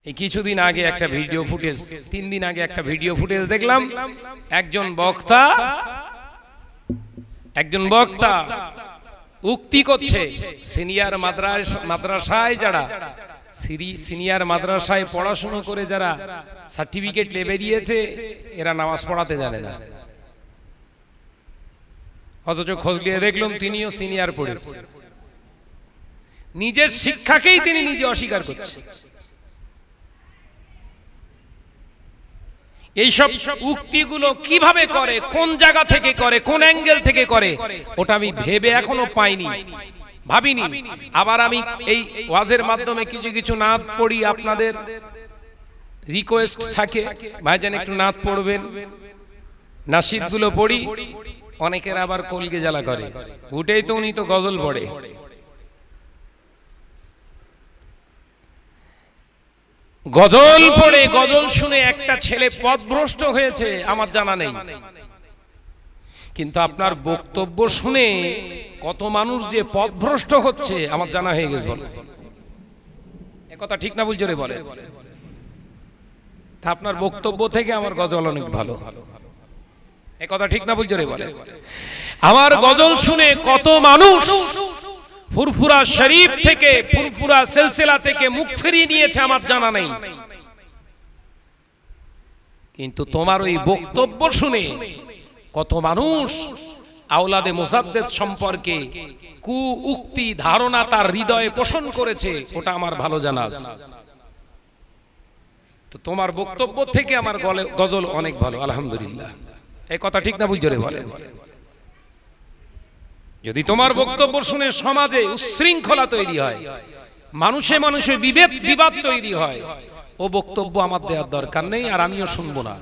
এই কিছুদিন আগে একটা ভিডিও ফুটেজ 3 দিন আগে একটা ভিডিও ফুটেজ দেখলাম একজন বক্তা উক্তি করছে সিনিয়র মাদ্রাসায় যারা সিনিয়র মাদ্রাসায় পড়াশোনা করে যারা সার্টিফিকেট লেবে দিয়েছে এরা নামাজ পড়াতে জানে না অথচ খোঁজ নিয়ে দেখলাম তিনিও সিনিয়র পড়েছে নিজের শিক্ষাকেই তিনি নিজে অস্বীকার করছেন এইসব উক্তিগুলো কিভাবে করে কোন জায়গা থেকে করে কোন অ্যাঙ্গেল থেকে করে ওটা আমি ভেবে এখনো পাইনি ভাবিনি আবার আমি এই ওয়াজের মাধ্যমে কিছু কিছু নাত পড়ি আপনাদের রিকোয়েস্ট থাকে ভাইজান একটু নাত পড়বেন নাশিদগুলো পড়ি অনেকের আবার কলকে জ্বালা করে উঠেই তো উনি তো গজল পড়ে গজল পড়ে গজল শুনে একটা ছেলে পথভ্রষ্ট হয়েছে আমার জানা নেই কিন্তু আপনার বক্তব্য শুনে কত মানুষ যে পথভ্রষ্ট হচ্ছে আমার জানা হয়ে গেছে বলে এ কথা ঠিক না বুঝজোরে বলে তা আপনার বক্তব্য থেকে আমার গজল অনেক ভালো এ কথা ঠিক না বুঝজোরে বলে আমার গজল শুনে কত মানুষ ফুরফুরা শরীফ থেকে ফুরফুরা সিলসিলা থেকে মুখ ফিরিয়ে নিয়েছে আমার জানা নেই কিন্তু তোমার ওই বক্তব্য শুনে কত মানুষ আওলাদে মুজাদ্দেদ সম্পর্কে কু উক্তি ধারণা তার হৃদয়ে পোষণ করেছে ওটা আমার ভালো জানা আছে তো তোমার বক্তব্য থেকে আমার গজল অনেক ভালো আলহামদুলিল্লাহ এই কথা ঠিক না বুঝজোরে বলেন যদি তোমার বক্তব্য শুনে সমাজে উচ্ছৃঙ্খলা তৈরি হয় মানুষে মানুষে বিবাদ তৈরি হয় ও বক্তব্য আমার দেওয়ার দরকার নেই আর আমিও শুনবো না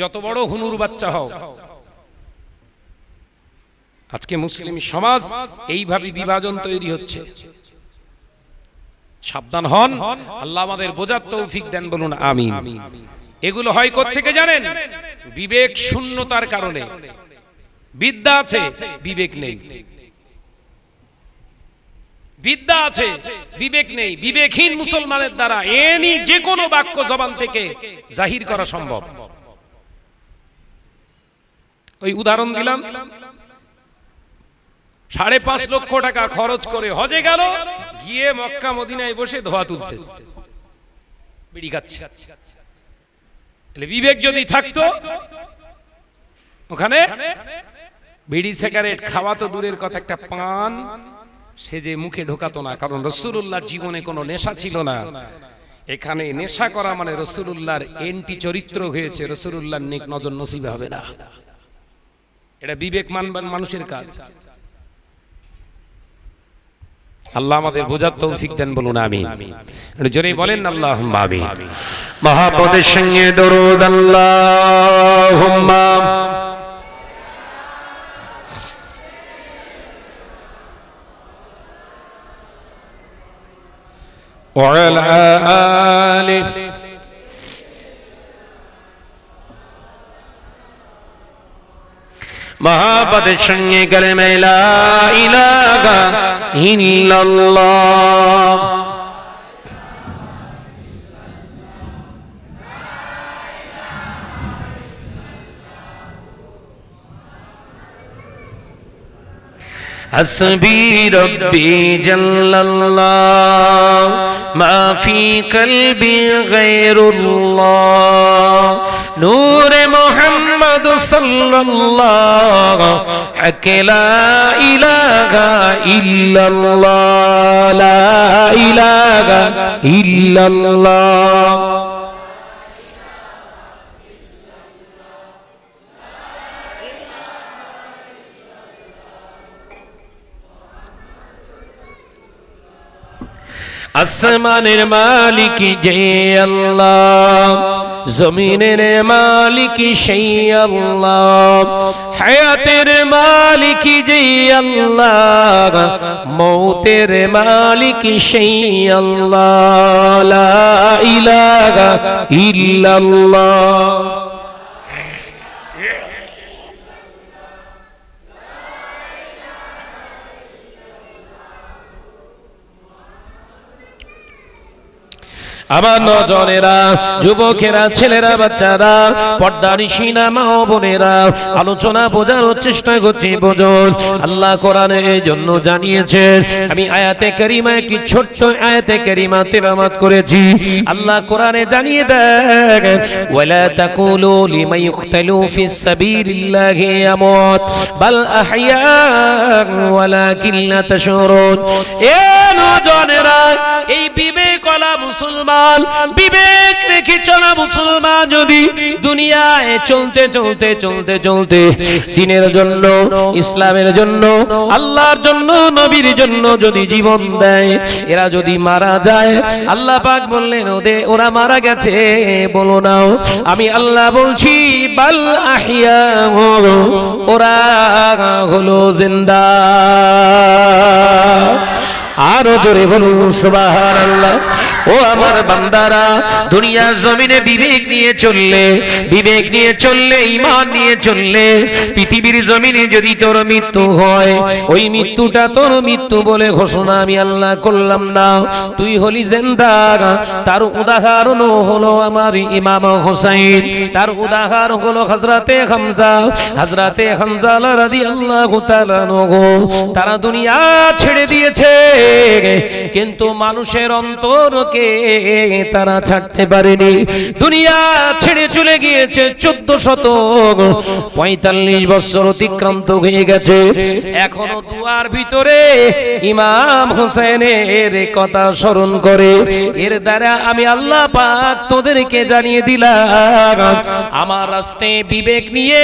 যত বড় হুনুর বাচ্চা হও আজকে মুসলিম সমাজ এইভাবে বিভাজন তৈরি হচ্ছে সাবধান হন আল্লাহ আমাদের বোঝার তৌফিক দেন বলুন আমিন এগুলো হয় কোত্থেকে জানেন বিবেক শূন্যতার কারণে বিদ্যা আছে বিবেক নেই বিদ্যা আছে বিবেক নেই বিবেকহীন মুসলমানের দ্বারা এনি যে কোনো বাক্য জবান থেকে জাহির করা সম্ভব ওই উদাহরণ দিলাম 5.5 লক্ষ টাকা খরচ করে হজে গেল গিয়ে মক্কা মদিনায় বসে ধোয়া তুলতেছে বিড়ি খাচ্ছে বিবেক যদি থাকতো ওখানে বিড়ি সিগারেট খাওয়া তো দূরের কথা একটা পান সে যে মুখে ঢোকাতো না কারণ রাসূলুল্লাহর জীবনে কোনো নেশা ছিল না এখানে নেশা করা মানে রাসূলুল্লাহর এন্টি চরিত্র হয়েছে রাসূলুল্লাহর নেক নজর নসিব হবে না এটা বিবেক মানবান মানুষের কাজ আল্লাহ আমাদের বোঝার তৌফিক দেন বলুন আমিন জোরে বলেন আল্লাহুম্মা আমিন মহাব্বতের সঙ্গে দরুদ আল্লাহুম্মা وعلى آله محبت संगे कलमे ला इलाहा इल्लल्लाह हस्बी रब्बी जल्लल्लाह मा फी कल्बी गैरुल्लाह नूर मुहम्मद सल्लल्लाह हक ला इलाहा इल्लल्लाह ला इलाहा इल्लल्लाह আসমানের মালিক যে আল্লাহ জমিনের মালিক সেই আল্লাহ হায়াতের মালিক যে আল্লাহ মৌতের মালিক সেই আল্লাহ লা ইলাহা ইল্লাল্লাহ আমার নজনেরা, যুবকেরা, ছেলেরা, বাচ্চারা, পর্দানিশিনা মা ও বোনেরা, আলোচনা বোঝার চেষ্টা করছি, বোঝুন। আল্লাহ কোরআনে এই জন্য জানিয়েছেন, আমি আয়াতে কারিমা কি ছোট্ট আয়াতে কারিমা তেলাওয়াত করেছি। আল্লাহ কোরআনে জানিয়ে দেন, ওয়ালা তাকুলু লিমান ইউকতালু ফিস সাবিলিল্লাহি আমওয়াত বাল আহইয়া ওয়ালাকিন লা তাশউরুন। এ নজনেরা, এই বিবেকওয়ালা মুসলমান, বিবেক রেখে চলা মুসলমান যদি দুনিয়ায় চলতে চলতে চলতে চলতে দ্বীনের জন্য, ইসলামের জন্য, আল্লাহর জন্য, নবীর জন্য যদি জীবন দেয়, এরা যদি মারা যায়, আল্লাহ পাক বললেন ওরা মারা গেছে বলো না, আমি আল্লাহ বলছি বাল আহইয়া, ওরা হলো জিন্দা। আরো জোরে বলুন সুবহানাল্লাহ। ও আমার বান্দারা, দুনিয়ার জমিনে বিবেক নিয়ে চললে, বিবেক নিয়ে চললে, ঈমান নিয়ে চললে, পৃথিবীর জমিনে যদি তোর মৃত্যু হয়, ওই মৃত্যুটা তোর মৃত্যু বলে ঘোষণা আমি আল্লাহ করলাম না, তুই হলি জিন্দা। তার উদাহরণ হলো আমার ইমাম হোসেন, তার উদাহরণ হলো হযরতে হামজা। হযরতে হামজা রাদিয়াল্লাহু তাআলা আনহু, তারা দুনিয়া ছেড়ে দিয়েছে, কিন্তু মানুষের অন্তরকে তারা ছাড়তে পারেনি। দুনিয়া ছেড়ে চলে গিয়েছে 1445 বছর অতিক্রান্ত হয়ে গেছে, এখনো দুয়ার ভিতরে ইমাম হোসেনের কথা স্মরণ করে। এর দ্বারা আমি আল্লাহ পাক তোদেরকে জানিয়ে দিলাম, আমার রাস্তায় বিবেক নিয়ে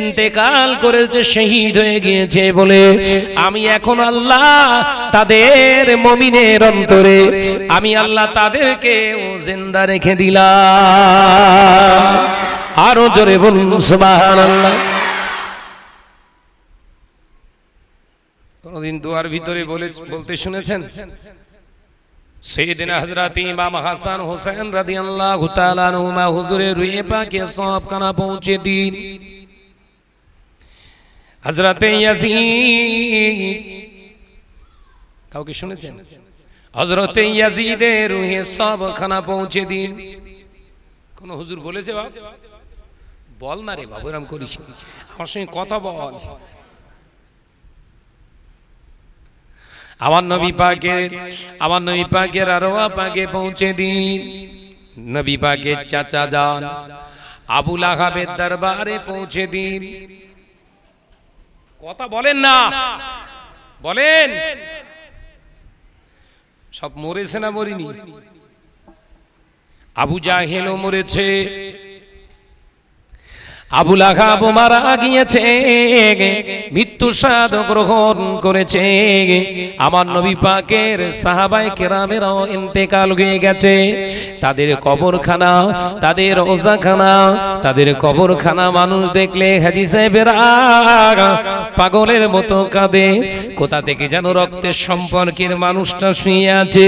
ইন্তেকাল করেছে, শহীদ হয়ে গিয়েছে বলে আমি এখন আল্লাহ তাদের মুমিনের অন্তরে আমি আল্লাহ তাদেরকে জিন্দা রেখে দিলাম। আরো জোরে বলুন সুবহানাল্লাহ। কোনদিন দুয়ার ভিতরে বলতে শুনেছেন? সাইয়েদনা হযরত ইমাম হাসান হোসেন রাদিয়াল্লাহু তাআলা আনহুমা হুজুরের রুহে পাকে সওয়াব খানা পৌঁছে দিন। হযরত ইয়াজিদ, কাউকে শুনেছেন? হযরত ইয়াজিদের রুহে সওয়াব খানা পৌঁছে দিন। কোন হুজুর বলেছে? বাবা বল না রে বাবু, এরকম করিস না, আমার সঙ্গে কথা বল। আমার নবী পাকের আরওয়া পাকে পৌঁছে দিন। নবী পাকের চাচা যান আবু লাহাবের দরবারে পৌঁছে দিন। কথা বলেন না, বলেন। সব মরেছে না মরিনি? আবু জাহেলও মরেছে, আবু লাহাব মারা গিয়েছে, মৃত্যু স্বাদ গ্রহণ করেছে। আমার নবী পাকের সাহাবায়ে কেরামেরাও ইন্তেকাল হয়ে গেছে। তাদের কবরখানা, তাদের রওজাখানা, তাদের কবরখানা মানুষ দেখলে হাজী সাহেবেরা পাগলের মতো কাঁদে। কোথা থেকে যেন রক্তের সম্পর্কের মানুষটা শুয়ে আছে।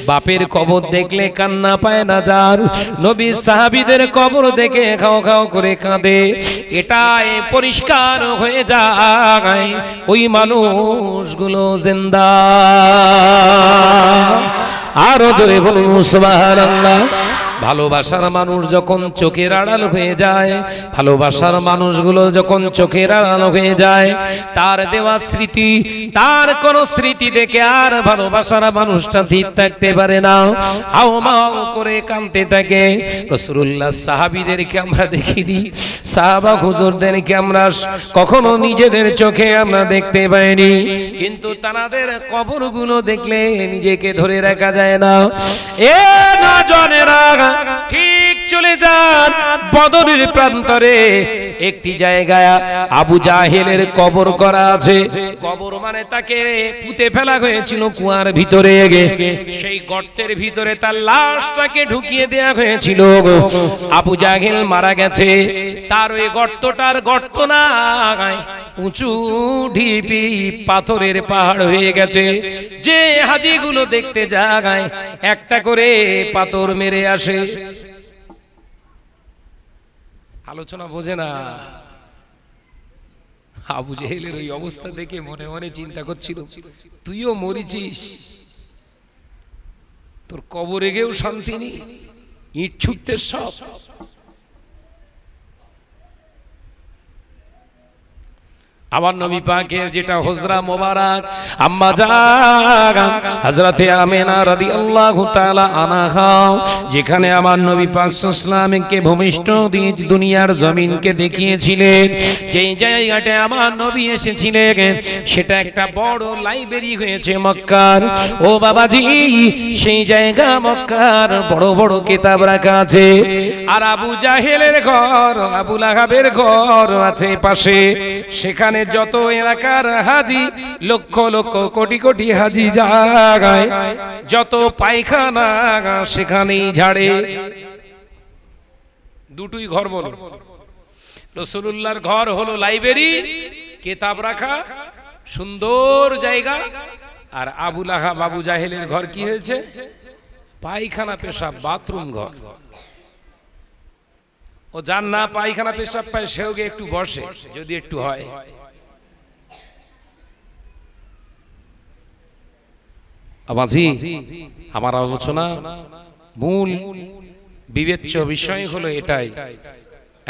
বাপের কবর দেখলে কান্না পায় না যার, নবী সাহাবীদের কবর দেখে খাও খাও করে কাঁদে। এটাই পরিষ্কার হয়ে যায় ওই মানুষগুলো জিন্দা। আরো জোরে বলুন সুবহানাল্লাহ। ভালোবাসার মানুষ যখন চোখের আড়াল হয়ে যায়, ভালোবাসার মানুষগুলো যখন চোখের আড়াল হয়ে যায়, তার দেওয়া স্মৃতি, তার কোন স্মৃতি দেখে আর ভালোবাসার মানুষটা ধীর থাকতে পারে না, হাওমাও করে কাঁদতে থাকে। রাসূলুল্লাহ সাহাবীদেরকে আমরা দেখিনি, সাহাবা হুজুরদেরকে আমরা কখনো নিজেদের চোখে আমরা দেখতে পাইনি, কিন্তু তাদের কবরগুলো দেখলে নিজেকে ধরে রাখা যায় না। এ নজনেরা, ঠিক চলে যান বদরের প্রান্তরে একটি জায়গায় আবু জাহেলের কবর করা আছে। কবর মানে তাকে পুঁতে ফেলা হয়েছিল কুয়ার ভিতরে, সেই গর্তের ভিতরে তার লাশটাকে ঢুকিয়ে দেয়া হয়েছিল। আবু জাহেল মারা গেছে, তার ওই গর্তটার গর্ত না, উঁচু ঢিপি পাথরের পাহাড় হয়ে গেছে। যে হাজিগুলো দেখতে যায় একটা করে পাথর মেরে আসে। আলোচনা বোঝে না। আবু জেহেলের ওই অবস্থা দেখে মনে মনে চিন্তা করছিল, তুইও মরিছিস, তোর কবরে গিয়েও শান্তি নেই, ইট ছুটতে সব। আমার নবী পাকের যেটা হুজরা মোবারক আম্মা জান হযরতে আমিনা রাদিয়াল্লাহু তাআলা আনহা, যেখানে আমার নবী পাক সাল্লাল্লাহু আলাইহি ওয়াসাল্লামকে ভূমিষ্ঠ দিয়ে দুনিয়ার জমিনকে দেখিয়েছিলেন, যেই জায়গাটা আমার নবী এসেছিলেন সেটা একটা বড় লাইব্রেরি হয়েছে মক্কার। ও বাবাজি, সেই জায়গা মক্কার বড় বড় কিতাব রাখা আছে। আর আবু জাহেলের ঘর, আবু লাহাবের ঘর আছে পাশে। সেখানে যত এলাকার হাজি, লক্ষ লক্ষ কোটি কোটি হাজি জায়গায় যত পায়খানা সেখানেই ঝাড়ে। দুটোই ঘর বলো। রাসূলুল্লাহর ঘর হলো লাইব্রেরি, কিতাব রাখা সুন্দর জায়গা। আর আবু লাহাব আবু জাহেলের ঘর কি হয়েছে? পায়খানা পেশাব বাথরুম ঘর। ও যার না পায়খানা পেশাব পায় সেও গিয়ে একটু বসে, যদি একটু হয়। আবাজি, আমার আলোচনা মূল বিবেচ্য বিষয় হলো এটাই,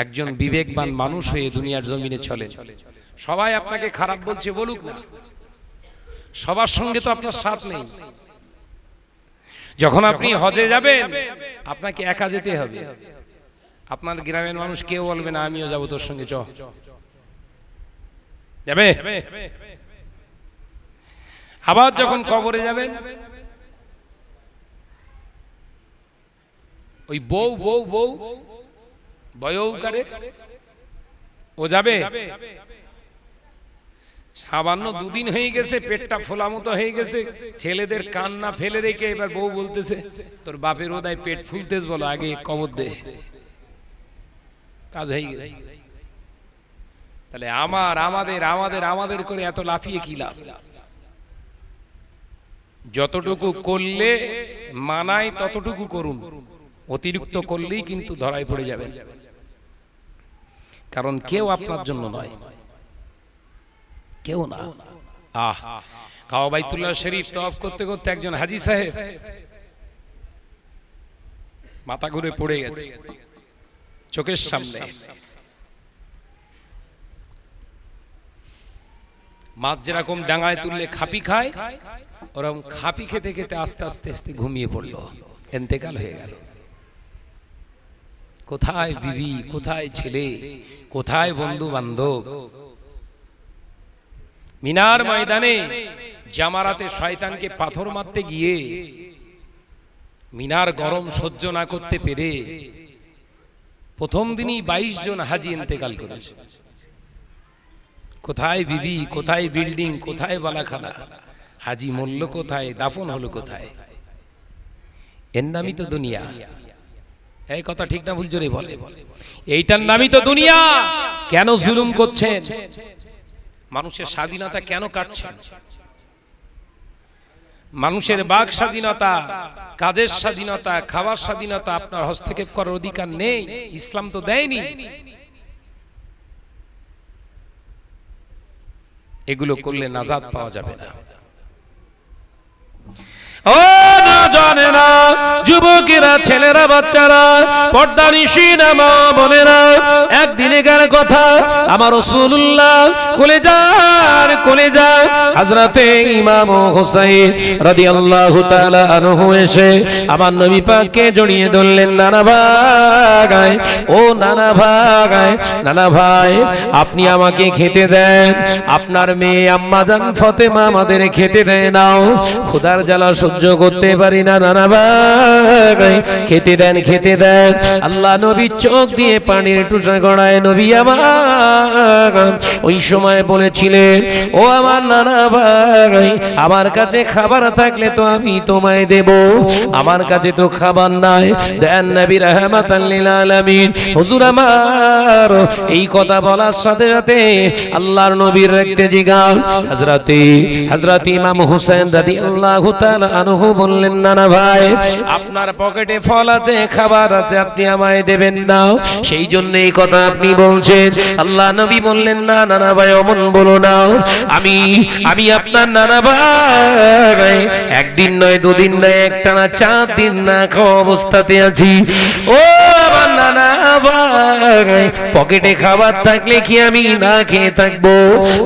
একজন বিবেকবান মানুষ হয়ে দুনিয়ার জমিনে চলে। সবাই আপনাকে খারাপ বলছে বলুক না, সবার সঙ্গে তো আপনার সাথ নেই। যখন আপনি হজে যাবেন আপনাকে একা যেতে হবে। আপনার গ্রামের মানুষ কেউ বলবে না আমিও যাবো তোর সঙ্গে, চ যাবে। আবার যখন কবরে যাবেন, ওই বউ বউ বউ বয়ও করে ও যাবে। সামান্য দুদিন হয়ে গেছে, পেটটা ফোলা মতো হয়ে গেছে, ছেলেদের কান্না ফেলে রেখে এবার বউ বলতেছে তোর বাপের ওদায় পেট ফুলতেস, বলো আগে কবর দে, কাজ হয়ে গেছে। তাহলে আমাদের আমাদের আমাদের করে এত লাফিয়ে কি লাভ? যতটুকু করলে মানায় ততটুকু করুন, অতিরিক্ত করলেই কিন্তু ধরায় পড়ে যাবেন। কারণ কেউ আপনার জন্য নয়, কেউ না। কাবা বাইতুল্লাহ শরীফ তওয়াফ করতে করতে একজন হাজী সাহেব মাথা ঘুরে পড়ে গেছে চোখের সামনে। মাছ যেরকম ডাঙায় তুললে খাপি খায়, ওরকম খাপি খেতে খেতে আস্তে আস্তে আস্তে ঘুমিয়ে পড়লো, ইন্তেকাল হয়ে গেল। কোথায় বিবি, কোথায় ছেলে, কোথায় বন্ধু বান্ধব? মিনার ময়দানে জামারাতে শয়তানকে পাথর মারতে গিয়ে মিনার গরম সহ্য না করতে পেরে প্রথম দিনই 22 জন হাজী ইন্তেকাল করেছে। কোথায় বিবি, কোথায় বিল্ডিং, কোথায় বালাখানা? হাজী মরল কোথায়, দাফন হলো কোথায়? এর নামই তো দুনিয়া। এই কথা ঠিক না ভুল জোরে বলে? এইটার নামই তো দুনিয়া। কেন জুলুম করছেন? মানুষের স্বাধীনতা কেন কাটছেন? মানুষের বাক স্বাধীনতা, কাজের স্বাধীনতা, খাওয়ার স্বাধীনতা আপনার হস্তক্ষেপ করার অধিকার নেই, ইসলাম তো দেয়নি। এগুলো করলে নাজাত পাওয়া যাবে না। ও না জানে না যুবকেরা, ছেলেরা, বাচ্চারা, পর্দানিশীনা মা বোনেরা, একদিনের কথা আমার রাসূলুল্লাহ কলেজা হযরতে ইমাম হুসাইন রাদিয়াল্লাহু তাআলা আনহু এসে আমার নবী পাককে জড়িয়ে ধরলেন। নানা ভাই, ও নানা ভাই, নানা ভাই, আপনি আমাকে খেতে দেন, আপনার মেয়ে আম্মা জান ফাতেমা আমাদের খেতে দেয় নাও, খোদার জ্বালা সহ্য করতে পারি না নানা ভাই, খেতে দেন, খেতে দেন। আল্লাহ নবী চোখ দিয়ে পানির টুকরা গড়ায়। নবী আমার ওই সময় বলেছিলেন, ও আমার নানা ভাই, আমার কাছে খাবার থাকলে তো আমি তোমায় দেব, আমার কাছে তো খাবার নাই। দেন নবী রাহমাতাল লিল আলামিন। হুজুর আমার এই কথা বলার সাথে সাথে আল্লাহর নবীর একটা জিগাল হযরত ইমাম হুসাইন রাদিয়াল্লাহু তাআলা আনহু বললেন, নানা ভাই আপনার পকেটে ফল আছে, খাবার আছে, আপনি আমায় দেবেন না, সেই জন্য এই কথা আপনি বলছেন। আল্লাহ নবী বললেন, না নানা ভাই অমন বলো না, আমি আপনার নানা ভাই একদিন নয়, দুদিন নয়, একটানা 4 দিন না খাওয়া অবস্থাতে আছি। ও আমার নানা ভাই, পকেটে খাবার থাকলে কি আমি না খেয়ে থাকবো?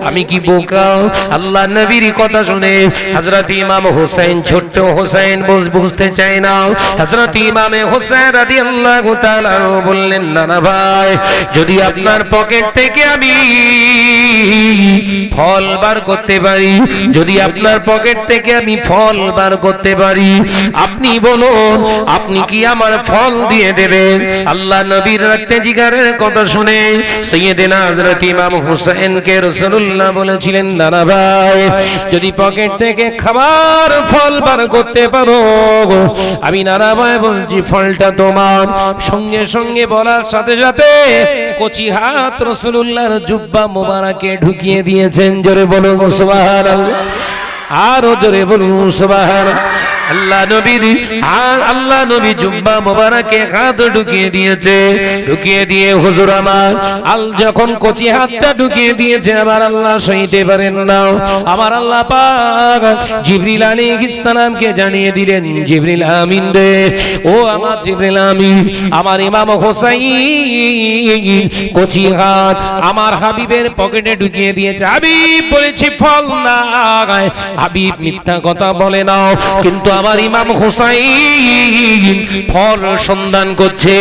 আমি কি বোকা? আল্লাহ নবীর কথা শুনে হযরত ইমাম হোসেন, ছোট্ট হোসেন বুঝতে চায় না, হযরত ইমামে হোসেন রাদিয়াল্লাহু তাআলা বললেন, নানা ভাই যদি আপনার পকেট থেকে আমি ফল বার করতে পারি, যদি আপনার পকেট থেকে আমি ফল বার করতে পারি, আপনি বলুন আপনি কি আমার ফল দিয়ে দেবেন? আল্লাহ নবীর রক্তে জিগারের কথা শুনে সাইয়েদেনা হযরত ইমাম হোসেনকে রাসূলুল্লাহ বলেছিলেন, নানা ভাই যদি পকেট থেকে খাবার ফল বার করতে পারো, আমি নানা ভাই বলছি ফলটা তোমার। সঙ্গে সঙ্গে বলার সাথে সাথে কচি হাত রাসূলুল্লাহর জুব্বা মোবারকে ঢুকিয়ে দিয়েছেন। জোরে বলুন সুবহানাল্লাহ, আরো জোরে বলুন সুবহানাল্লাহ। আল্লাহ নবী জুব্বা মোবারকে হাত ঢুকিয়ে দিয়েছে, ঢুকিয়ে দিয়ে হুজুর আমার যখন কচি হাতটা ঢুকিয়ে দিয়েছে, আমার আল্লাহ সইতে পারেন না। আমার আল্লাহ পাক জিবরিল আলাইহিস সালামকে জানিয়ে দিলেন, জিবরিল আমিন রে, ও আমার জিবরিল আমিন, আমার ইমাম হোসাইন কচি হাত আমার হাবিবের পকেটে ঢুকিয়ে দিয়েছে। হাবিব বলেছি ফল না, হাবিব মিথ্যা কথা বলে না, কিন্তু আমার ইমাম হোসাইন ফল সন্ধান করছে।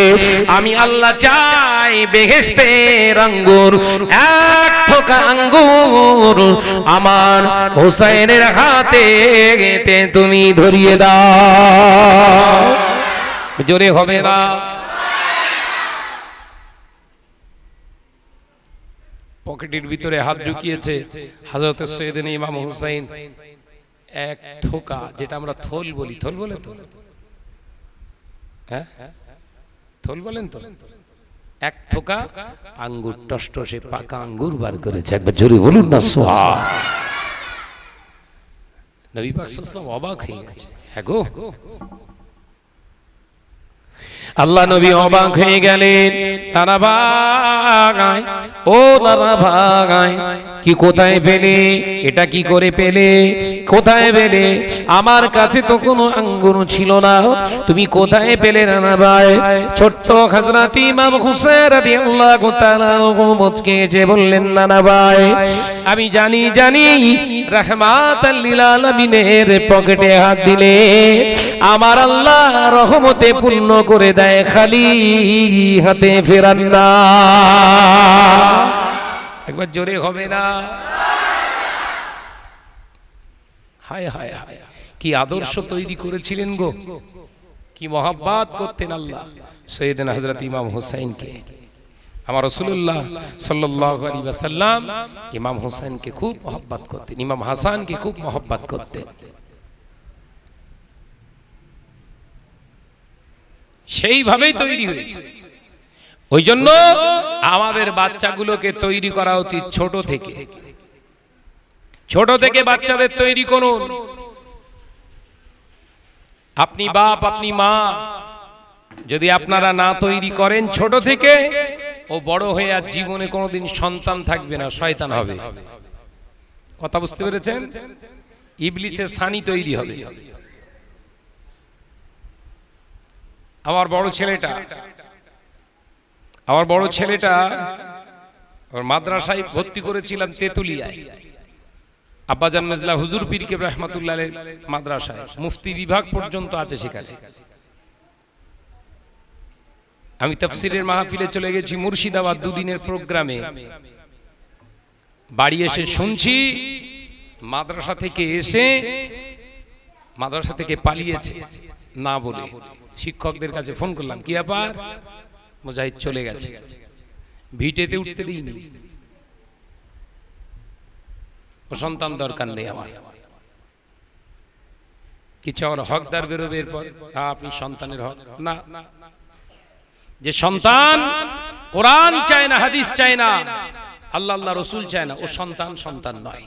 আমি আল্লাহ চাই বেহেশতের আঙ্গুর, এক থোকা আঙ্গুর আমার হোসাইনের হাতে তুমি ধরিয়ে দাও। জোরে হবে না? পকেটের ভিতরে হাত ঢুকিয়েছে হযরত সৈয়দনা ইমাম হুসাইন, এক থোকা, যেটা আমরা থল বলি, থল বলে তো, হ্যাঁ থল বলেন তো, এক থোকা আঙ্গুর, টসটসে পাকা আঙ্গুর বার করেছে। একবার জোরে বলুন না সুবহান। নবী পাক সাল্লাল্লাহু আলাইহি ওয়াসাল্লাম অবাক হয়ে গেছে। হ্যাঁ গো, আল্লাহ নবী অবাক হয়ে গেলেন। তারা ভাগায়, ও তারা ভাগায়, কি কোথায় পেলে, এটা কি করে পেলে, কোথায় পেলে? আমার কাছে তো কোনো আঙ্গুর ছিল না, তুমি কোথায় পেলে নানা ভাই? ছোট্ট হযরত ইমাম হুসাইন রাদিয়াল্লাহু তাআলা মুচকে এসে বললেন, নানা ভাই আমি জানি রাহমাতাল লিল আলামিনের পকেটে হাত দিলে আমার আল্লাহ রহমতে পূর্ণ করে দেয়, খালি হাতে ফেরান না। একবার জোরে হবে না? হায় হায় হায়, কি আদর্শ তৈরি করেছিলেন গো, কি মহব্বত করতেন আল্লাহ সৈয়দনা হযরত ইমাম হুসাইনকে। আমার রাসূলুল্লাহ সাল্লাল্লাহু আলাইহি ওয়াসাল্লাম ইমাম হুসাইনকে খুব মহব্বত করতেন, ইমাম হাসানকে খুব মহব্বত করতেন। সেইভাবেই তৈরি হয়েছে। ওই জন্য আমাদের বাচ্চাগুলোকে তৈরি করা উচিত ছোট থেকে, ছোট থেকে বাচ্চাদের তৈরি করুন। আপনি বাপ, আপনি মা, যদি আপনারা না তৈরি করেন ছোট থেকে, ও বড় হয়ে আর জীবনে কোনোদিন সন্তান থাকবে না, শয়তান হবে। কথা বুঝতে পেরেছেন? ইবলিসের সানি তৈরি হবে। আমার বড় ছেলেটা ওর মাদ্রাসায় ভর্তি করেছিলাম তেতুলিয়ায়, আব্বাজান মেজলা হুজুর পীর কেবলা রাহমাতুল্লাহ আলাইহি মাদ্রাসায়, মুফতি বিভাগ পর্যন্ত আছে সেখানে। আমি তাফসীরের মাহফিলে চলে গেছি মুর্শিদাবাদ, দুদিনের প্রোগ্রামে। বাড়ি এসে শুনছি মাদ্রাসা থেকে পালিয়েছে না বলে। শিক্ষকদের কাছে ফোন করলাম, কি ব্যাপার? মুজাহিদ চলে গেছে। ভিটেতে উঠতে দিইনি, ও সন্তান দরকার নেই আমার, কিছু আমার হকদার বেরোবে এরপর। আপনি সন্তানের হক না, যে সন্তান কোরআন চায় না, হাদিস চায় না, আল্লাহ আল্লাহ রসুল চায় না, ও সন্তান নয়।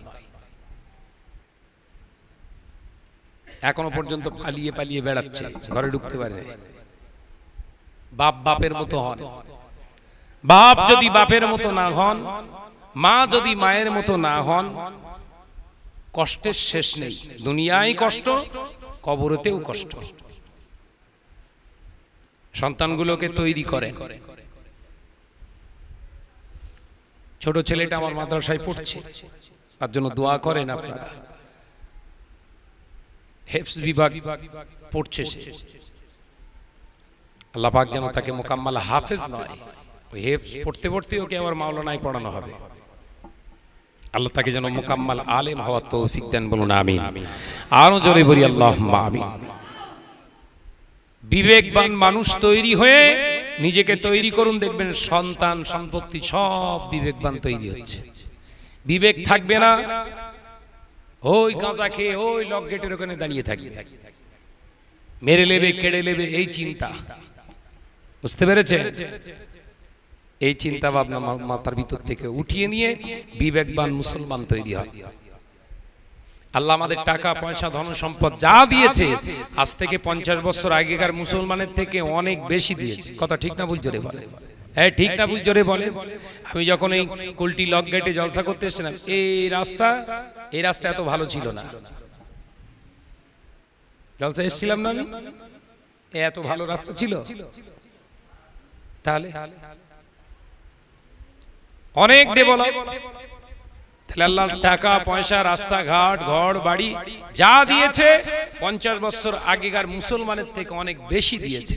এখনো পর্যন্ত পালিয়ে পালিয়ে বেড়াচ্ছে, ঘরে ঢুকতে পারে না। বাপ বাপের মতো হন। বাপ যদি বাপের মতো না হন, মা যদি মায়ের মতো না হন, কষ্টের শেষ নেই। দুনিয়ায় কষ্ট, কবরেতেও কষ্ট। সন্তানগুলোকে তৈরি করেন। ছোট ছেলেটা আমার মাদ্রাসায় পড়ছে, তার জন্য দোয়া করেন আপনারা। হেফজ বিভাগ পড়ছে সে, আল্লাহ পাক যেন তাকে মোকাম্মাল হাফেজ নয়, ওই হেফজ পড়তে পড়তে ওকে আবার মাওলানায় পড়ানো হবে। আল্লাহ তাকে যেন মোকাম্মাল আলেম হওয়ার তৌফিক দেন, বলুন আমিন। আরো জোরে বলি আল্লাহুম্মা আমিন। বিবেকবান মানুষ তৈরি হয়ে নিজেকে তৈরি করুন, দেখবেন সন্তান সম্পত্তি সব বিবেকবান তৈরি হচ্ছে। বিবেক থাকবে না, ওই গাঁজা খেয়ে ওই লক গেটের ওখানে দাঁড়িয়ে থাকবে, মেরে নেবে, কেড়ে নেবে, এই চিন্তা। বুঝতে পেরেছে? এই চিন্তা ভাবনা মাথার ভিতর থেকে উঠিয়ে নিয়ে বিবেকবান মুসলমান তৈরি হয়। আল্লাহ আমাদের টাকা পয়সা ধন সম্পদ যা দিয়েছে, আজ থেকে 50 বছর আগেকার মুসলমানের থেকে অনেক বেশি দিয়েছে। কথা ঠিক না ভুল জোরে বলে? হ্যাঁ, ঠিক না ভুল জোরে বলে? আমি যখন এই কুলটি লক গেটে জলসা করতে এসেছিলাম, এই রাস্তা এত ভালো ছিল না। জলসা এসেছিলাম না আমি, এত ভালো রাস্তা ছিল? তাহলে অনেক ডেভেলপ। তাহলে আল্লাহ টাকা পয়সা, রাস্তাঘাট, ঘর বাড়ি যা দিয়েছে 50 বছর আগেকার মুসলমানের থেকে অনেক বেশি দিয়েছে।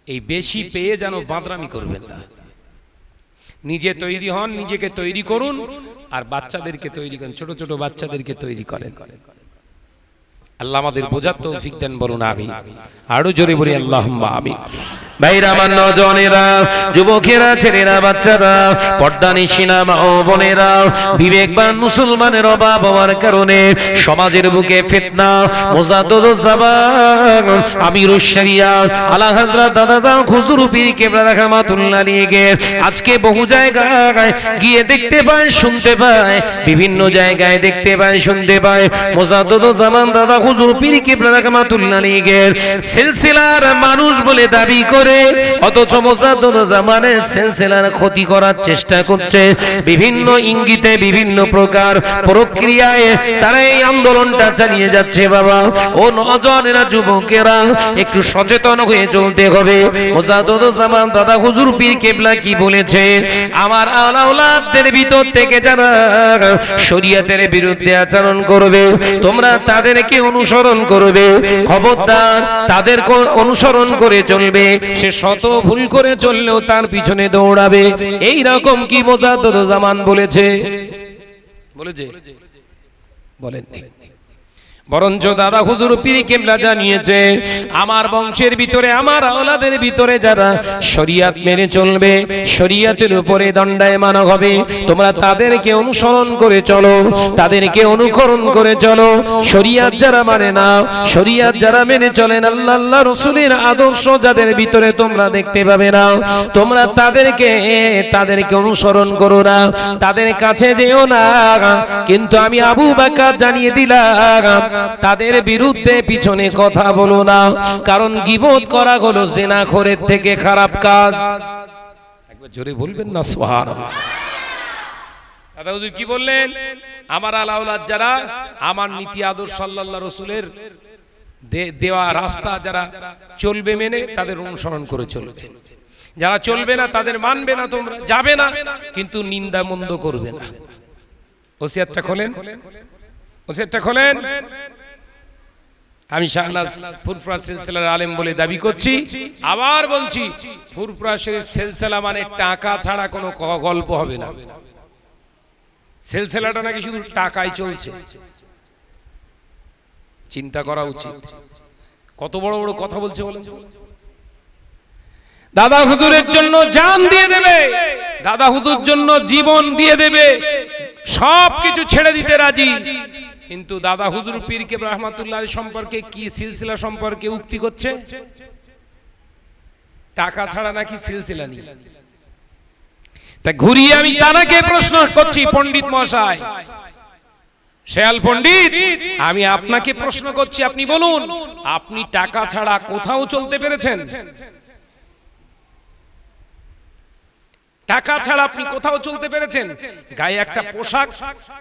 এই বেশি পেয়ে যেন বাঁদরামি করবেন না। নিজে তৈরি হন, নিজেকে তৈরি করুন, আর বাচ্চাদেরকে তৈরি করেন, ছোট ছোট বাচ্চাদেরকে তৈরি করেন। আল্লাহ আমাদের বোঝার তৌফিক দেন, বলুন আমিন। আরো জোরে বলি আল্লাহুম্মা আমিন। ভাইরা, আমার নওজওয়ানেরা, যুবকেরা, ছেলেরা, বাচ্চারা, পর্দানিশিনা মা ও বোনেরা, বিবেকবান মুসলমানের অভাব হওয়ার কারণে সমাজের বুকে ফিতনা, মুজাদ্দিদুজ জামান আমিরুশ শরিয়াত আলা হযরত দাদা হুজুর পীর কেবলা রাহমাতুল্লাহ আলাইহি আজকে বহু জায়গায় গিয়ে দেখতে পায়, শুনতে পায়, বিভিন্ন জায়গায় দেখতে পায়, শুনতে পায়, মুজাদ্দিদুজ জামান দাদা হুজুর পীর কেবলা রাহমাতুল্লাহ আলাইহি সিলসিলার মানুষ বলে দাবি করে, অথচ মুজাদ্দিদুজ জামানের সিলসিলার ক্ষতি করার চেষ্টা করছে। বিভিন্ন ইঙ্গিতে, বিভিন্ন প্রকার প্রক্রিয়ায় তারা এই আন্দোলনটা চালিয়ে যাচ্ছে। বাবা ও নওজওয়ানেরা, যুবকেরা, একটু সচেতন হয়ে চলতে হবে। মুজাদ্দিদুজ জামান দাদা হুজুর পীর কেবলা কি বলেছে? আমার আওলাদদের ভিতর থেকে যারা শরীয়তের বিরুদ্ধে আচরণ করবে, তোমরা তাদেরকে অনুসরণ করবে। খবরদার, তাদেরকে অনুসরণ করে চলবে। সে শত ভুল করে চললেও তার পিছনে দৌড়াবে। এই রকম কি মুজাদ্দিদুজ জামান বলেছে? বলেন নি? বরঞ্চ দাদা হুজুর পীর কেবলা জানিয়েছে, আমার বংশের ভিতরে, আমার আওলাদের ভিতরে যারা শরীয়ত মেনে চলবে, শরীয়তের উপরে দণ্ডায়মান হবে, তোমরা তাদেরকে অনুসরণ করে চলো, তাদেরকে অনুকরণ করে চলো। শরীয়ত যারা মানে না, শরীয়ত যারা মেনে চলেন, আল্লাহ রাসূলের আদর্শ যাদের ভিতরে তোমরা দেখতে পাবে না, তোমরা তাদেরকে অনুসরণ করো না, তাদের কাছে যেও না। কিন্তু আমি আবু বকর জানিয়ে দিলাম, তাদের বিরুদ্ধে পিছনে কথা বলো না, কারণ গীবত করা হলো জিনাখোরের থেকে খারাপ কাজ। একবার জোরে বলবেন না সুবহানাল্লাহ। দাদা হুজুর কি বললেন? আমার আওলাদ যারা আমার নীতি আদর্শ আল্লাহ রাসূলের দেওয়া রাস্তা যারা চলবে মেনে, তাদের অনুসরণ করে চলবে। যারা চলবে না, তাদের মানবে না, তোমরা যাবে না, কিন্তু নিন্দা মন্দ করবে না। ওসিয়তটা খোলেন, ওসিয়তটা খোলেন। আমি শাহনাজ ফুরফুরা সিলসিলার আলেম বলে দাবি করছি, আবার বলছি, ফুরফুরা শরীফ সিলসিলা মানে টাকা ছাড়া কোনো গল্প হবে না। সিলসিলাটা নাকি শুধু টাকায় চলছে। চিন্তা করা উচিত। কত বড় বড় কথা বলছে বলেন। দাদা হুজুরের জন্য জান দিয়ে দেবে, দাদা হুজুর জন্য জীবন দিয়ে দেবে, সবকিছু ছেড়ে দিতে রাজি। কিন্তু দাদা হুজুর পীর কেবলা রাহমাতুল্লাহ সম্পর্কে কি, সিলসিলা সম্পর্কে উক্তি করছে? টাকা ছাড়া নাকি সিলসিলা নেই। তা ঘুরিয়ে আমি তারাকে প্রশ্ন করছি, পণ্ডিত মশাই, শেয়াল পণ্ডিত, আমি আপনাকে প্রশ্ন করছি, আপনি বলুন, আপনি টাকা ছাড়া কোথাও চলতে পেরেছেন? টাকা ছাড়া আপনি কোথাও চলতে পেরেছেন? গায়ে একটা পোশাক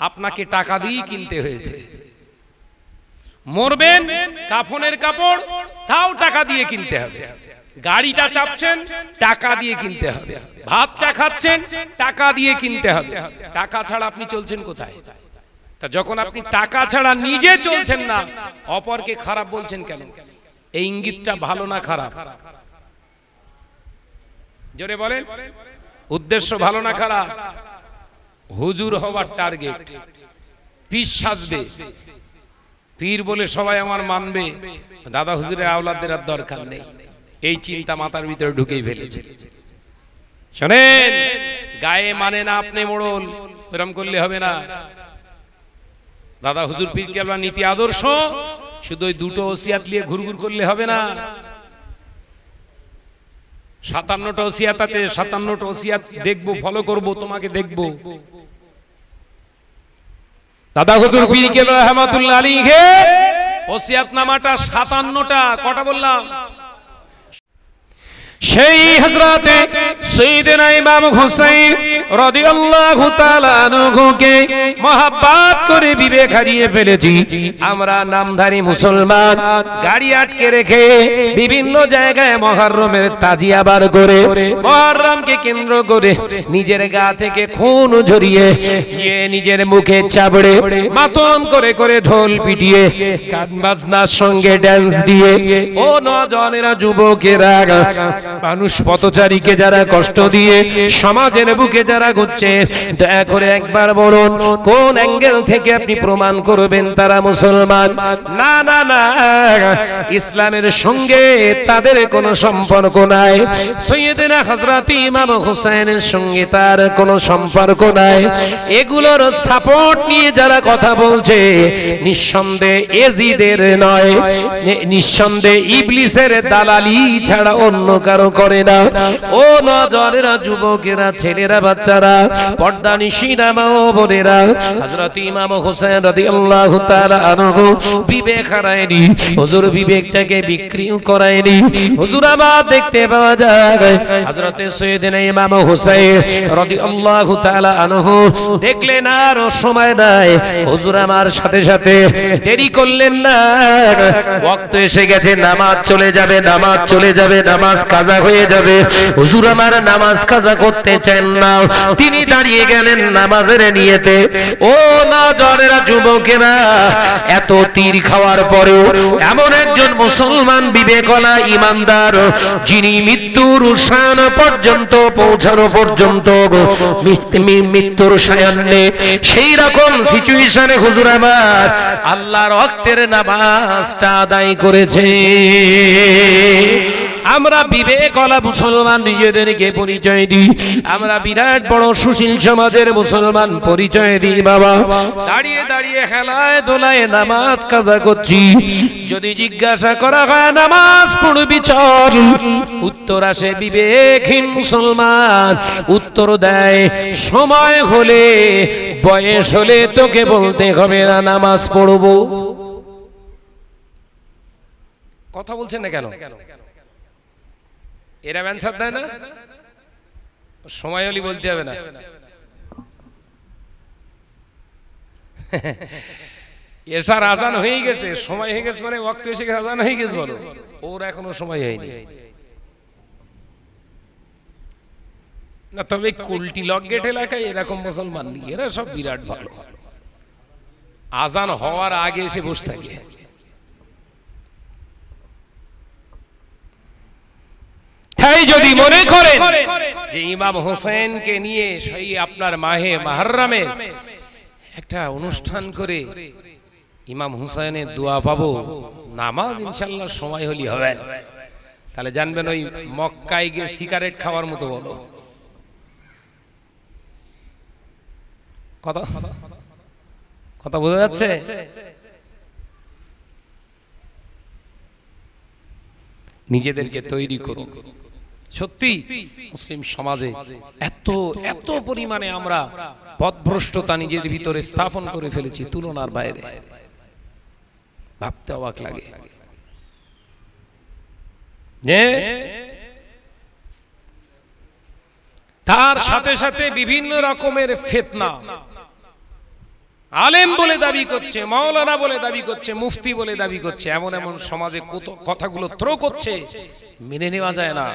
আপনাকে টাকা দিয়ে কিনতে হয়েছে। মরবেন, কাফনের কাপড় তাও টাকা দিয়ে কিনতে হবে। গাড়িটা চাপছেন, টাকা দিয়ে কিনতে হবে। ভাতটা খাচ্ছেন, টাকা দিয়ে কিনতে হবে। টাকা ছাড়া আপনি চলছেন কোথায়? তা যখন আপনি টাকা ছাড়া নিজে চলছেন না, অপরকে খারাপ বলছেন কেন? এই ইঙ্গিতটা ভালো না খারাপ? জোরে বলেন, উদ্দেশ্য ভালো না খারাপ? হুজুর হওয়ার টার্গেট, পীর সাজবে, পীর বলে সবাই আমার মানবে, দাদা হুজুরের আওলাদদের আর দরকার নেই, এই চিন্তা মাথার ভিতরে ঢুকেই ফেলেছে। শোনেন, গায়ে মানে না আপনি মোড়ল, এরকম করলে হবে না। দাদা হুজুর পীর কেবলা নীতি আদর্শ, শুধু ওই দুটো ওসিয়াত নিয়ে ঘুরঘুর করলে হবে না। 57টা ওসিয়াত আছে, 57টা ওসিয়াত দেখবো, ফলো করব, তোমাকে দেখবো। দাদা হুজুর পীর কেবলা রহমাতুল্লাহ আলাইহি ওসিয়াত নামাটা 57টা, কটা বললাম? সেই হযরতে সাইয়েদনা ইমাম হুসাইন রাদিয়াল্লাহু তাআলা আনহুকে মহব্বত করে বিবেক হারিয়ে ফেলেছি আমরা নামধারী মুসলমান। গাড়ি আটকে রেখে বিভিন্ন জায়গায় মুহররমের তাজিয়া বার করে, মুহররমকে কেন্দ্র করে নিজের গা থেকে খুন ঝরিয়ে নিজের মুখে চাবড়ে মাতম করে করে ঢোল পিটিয়ে গান বাজনার সঙ্গে ড্যান্স দিয়ে ও নওজওয়ানেরা, যুবকেরা, মানুষ পথচারীকে যারা কষ্ট দিয়ে সমাজের বুকে যারা ঘুরছে, দয়া করে একবার বলুন কোন অ্যাঙ্গেল থেকে আপনি প্রমাণ করবেন তারা মুসলমান? না না না, ইসলামের সঙ্গে তাদের কোনো সম্পর্ক নাই। সৈয়দনা হযরত ইমাম হুসাইনের সঙ্গে তার কোনো সম্পর্ক নাই। এগুলোর সাপোর্ট নিয়ে যারা কথা বলছে, নিঃসন্দেহে এজিদের নয়, নিঃসন্দেহে ইবলিসের দালালি ছাড়া অন্য কারো করে না। ও নওজওয়ানেরা, যুবকেরা, ছেলেরা, বাচ্চারা, পর্দানিশীরা, মা ও বোনেরা, হযরত ইমাম হোসেন রাদিয়াল্লাহু তাআলা আনহু বিবেক হারায়নি, হুজুর বিবেকটাকে বিক্রি করায়নি। হুজুর আবার দেখতে পাওয়া যায় হযরত সাইয়েদনা ইমাম হোসেন রাদিয়াল্লাহু তাআলা আনহু দেখলেন আর সময় নাই, হুজুর আমার সাথে সাথে দেরি করলেন না, ওয়াক্ত এসে গেছে, নামাজ চলে যাবে, নামাজ চলে যাবে, নামাজ কাজা হয়ে যাবে। হুজুর আমার নামাজ কাজা করতে চান না, তিনি দাঁড়িয়ে গেলেন নামাজের নিয়তে। ও নওজওয়ানেরা, যুবকেরা, এত তীর খাওয়ার পরেও এমন একজন মুসলমান বিবেকওয়ালা ইমানদার, যিনি মৃত্যুর শান পর্যন্ত পৌঁছানো পর্যন্ত মৃত্যুর সায়ান্নে সেই রকম সিচুয়েশনে হুজুর আমার আল্লাহর ওয়াক্তের নামাজটা আদায় করেছে। আমরা বিবেকওয়ালা মুসলমান নিজেদেরকে পরিচয় দিই, আমরা বিরাট বড় সুশীল সমাজের মুসলমান পরিচয় দিই। বাবা, দাঁড়িয়ে দাঁড়িয়ে হেলায় দোলায় নামাজ কাজা করছি, যদি জিজ্ঞাসা করা হয় নামাজ পড়বি চল, উত্তর আসে বিবেকহীন মুসলমান উত্তর দেয় সময় হলে, বয়স হলে তোকে বলতে হবে না নামাজ পড়বো। কথা বলছেন না কেন? এরা অ্যানসার দেয় না, সময় হলে বলতে হবে না। এশার আজান হয়ে গেছে, সময় হয়ে গেছে মানে ওয়াক্ত এসে গেছে, আজান হয়ে গেছে, বলো ওর এখনো সময় হয়নি না। তবে কুলটি লক গেট এলাকায় এরকম মুসলমান নেই, এরা সব বিরাট ভালো, আজান হওয়ার আগে এসে বসে থাকে। তাই যদি মনে করেন যে ইমাম হোসেনকে নিয়ে সেই আপনার মাহে মুহররমে একটা অনুষ্ঠান করে ইমাম হোসেনের দোয়া পাবো, নামাজ ইনশাআল্লাহ সময় হলি হবে, তাহলে জানবেন ওই মক্কায় গিয়ে সিগারেট খাওয়ার মতো। বলো কথা কথা বোঝা যাচ্ছে? নিজেদেরকে তৈরি করুন। সত্যি মুসলিম সমাজে এত এত পরিমাণে আমরা পথভ্রষ্টতা নিজের ভিতরে স্থাপন করে ফেলেছি তুলনার বাইরে। ভাবতে অবাক লাগে যে তার সাথে সাথে বিভিন্ন রকমের ফিতনা, আলেম বলে দাবি করছে, মাওলানা বলে দাবি করছে, মুফতি বলে দাবি করছে, এমন এমন সমাজে কত কথাগুলো থ্রো করছে, মেনে নেওয়া যায় না।